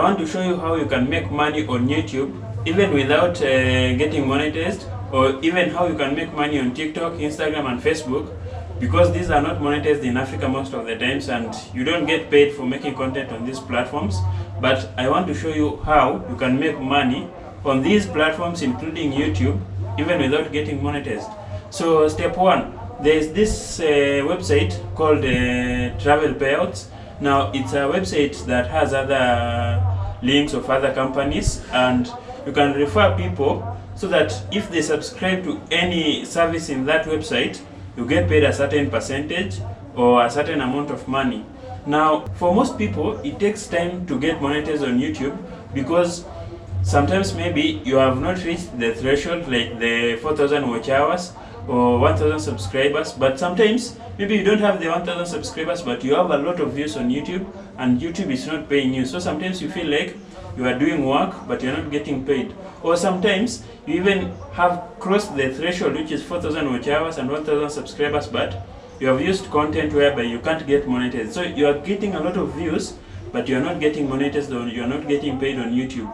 want to show you how you can make money on YouTube even without getting monetized, or even how you can make money on TikTok, Instagram and Facebook, because these are not monetized in Africa most of the times and you don't get paid for making content on these platforms. But I want to show you how you can make money on these platforms, including YouTube, even without getting monetized. So step one, there is this website called Travel Payouts. Now it's a website that has other links of other companies, and you can refer people so that if they subscribe to any service in that website, you get paid a certain percentage or a certain amount of money. Now for most people it takes time to get monetized on YouTube, because sometimes maybe you have not reached the threshold, like the 4,000 watch hours or 1,000 subscribers, but sometimes maybe you don't have the 1,000 subscribers but you have a lot of views on YouTube and YouTube is not paying you. So sometimes you feel like you are doing work but you're not getting paid, or sometimes you even have crossed the threshold, which is 4,000 watch hours and 1,000 subscribers, but you have used content whereby you can't get monetized. So you are getting a lot of views but you are not getting monetized, or you are not getting paid on YouTube.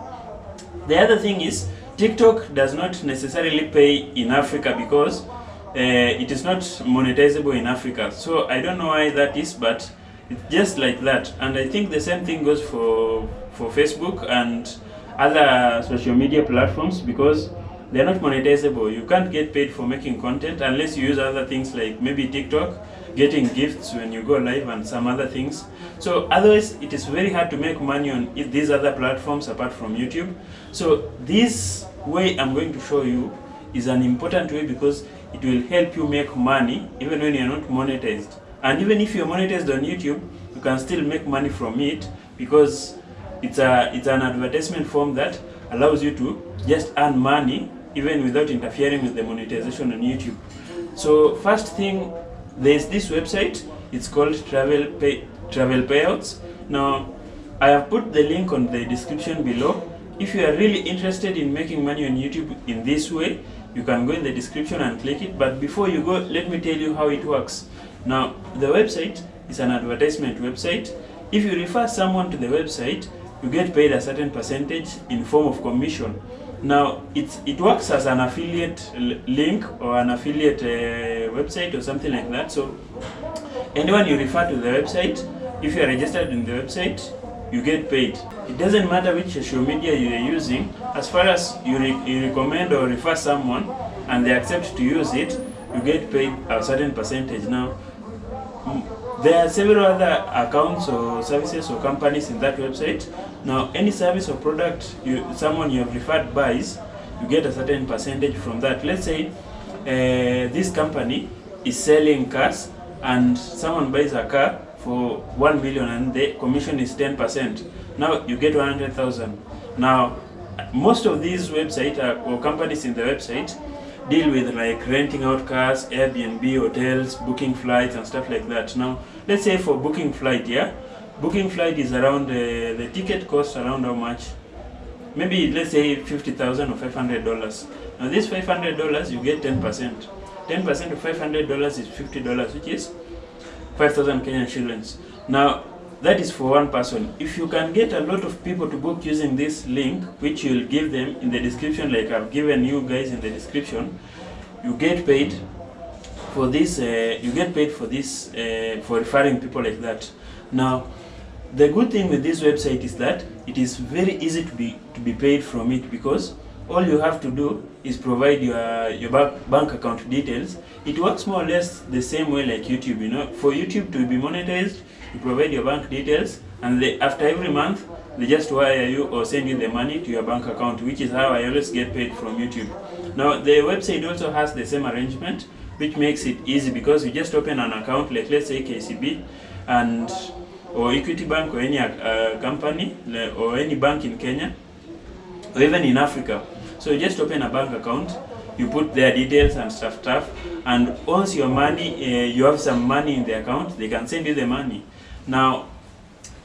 The other thing is TikTok does not necessarily pay in Africa because it is not monetizable in Africa. So I don't know why that is, but it's just like that. And I think the same thing goes for Facebook and other social media platforms, because they're not monetizable. You can't get paid for making content unless you use other things like maybe TikTok, getting gifts when you go live and some other things. So otherwise it is very hard to make money on these other platforms apart from YouTube. So this way I'm going to show you is an important way, because it will help you make money even when you're not monetized. And even if you're monetized on YouTube, you can still make money from it, because it's an advertisement form that allows you to just earn money even without interfering with the monetization on YouTube. So first thing, there's this website, it's called Travel Payouts. Now I have put the link on the description below. If you are really interested in making money on YouTube in this way, you can go in the description and click it. But before you go, let me tell you how it works. Now the website is an advertisement website. If you refer someone to the website, you get paid a certain percentage in form of commission. Now it works as an affiliate link or an affiliate website or something like that. So anyone you refer to the website, if you are registered in the website, you get paid. It doesn't matter which social media you are using, as far as you recommend or refer someone and they accept to use it, you get paid a certain percentage. Now there are several other accounts or services or companies in that website. Now any service or product someone you have referred buys, you get a certain percentage from that. Let's say this company is selling cars and someone buys a car for 1 million and the commission is 10%. Now you get 100,000. Now most of these websites or companies in the website deal with like renting out cars, Airbnb, hotels, booking flights and stuff like that. Now let's say for booking flight, booking flight is around the ticket costs around how much? Maybe let's say $50,000 or $500. Now this $500 you get 10%. 10% of $500 is $50, which is 5,000 Kenyan shillings. Now that is for one person. If you can get a lot of people to book using this link, which you'll give them in the description, like I've given you guys in the description, you get paid for this. For referring people like that. Now the good thing with this website is that it is very easy to be paid from it, because all you have to do is provide your bank account details. It works more or less the same way like YouTube. You know, for YouTube to be monetized, you provide your bank details, and after every month they just wire you or send you the money to your bank account, which is how I always get paid from YouTube. Now the website also has the same arrangement, which makes it easy, because you just open an account, like let's say KCB or Equity Bank or any company or any bank in Kenya or even in Africa. So you just open a bank account, you put their details and stuff, and once your money, you have some money in the account, they can send you the money. Now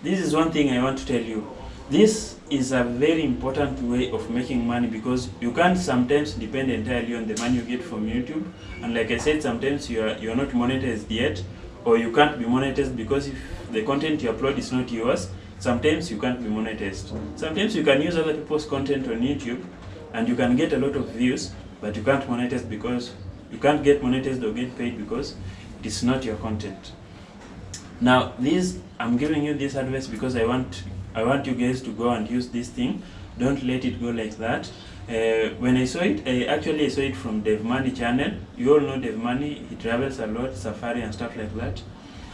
this is one thing I want to tell you. This is a very important way of making money, because you can't sometimes depend entirely on the money you get from YouTube. And like I said, sometimes you are not monetized yet, or you can't be monetized because if the content you upload is not yours, sometimes you can't be monetized. Sometimes you can use other people's content on YouTube and you can get a lot of views, but you can't monetize because you can't get monetized or get paid because it is not your content. Now I'm giving you this advice because I want you guys to go and use this thing. Don't let it go like that. When I saw it, I saw it from Dave Money channel. You all know Dave Money, he travels a lot, safari and stuff like that.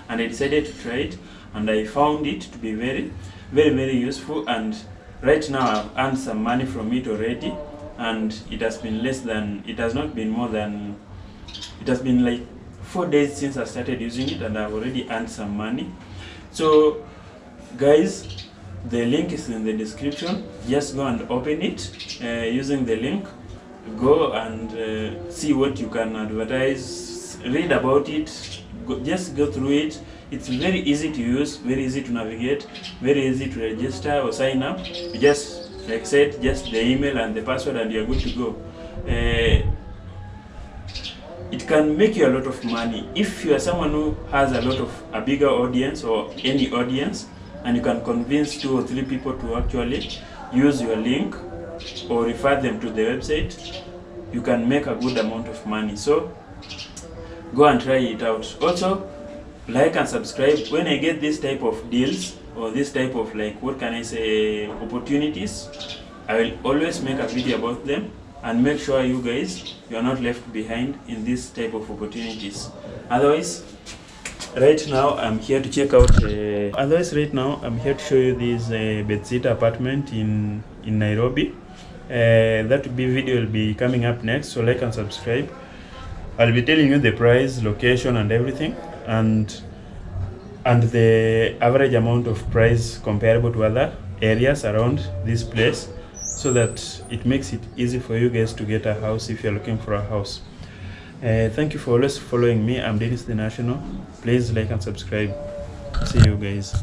And I decided to try it, and I found it to be very, very, very useful. And right now I've earned some money from it already, and it has been like 4 days since I started using it, and I've already earned some money. So guys, the link is in the description. Just go and open it using the link. Go and see what you can advertise, read about it, just go through it. It's very easy to use, very easy to navigate, very easy to register or sign up. You just, like I said, just the email and the password and you're good to go. It can make you a lot of money if you are someone who has a bigger audience or any audience, and you can convince 2 or 3 people to actually use your link or refer them to the website. You can make a good amount of money. So go and try it out. Also, like and subscribe. When I get this type of deals or this type of, like, what can I say, opportunities, I will always make a video about them and make sure you guys, you are not left behind in this type of opportunities. Otherwise, right now I'm here to check out right now I'm here to show you this bedsitter apartment in Nairobi. That video will be coming up next, so like and subscribe. I'll be telling you the price, location and everything, and the average amount of price comparable to other areas around this place, so that it makes it easy for you guys to get a house if you're looking for a house. Thank you for always following me. I'm Dennis the National. Please like and subscribe. See you guys.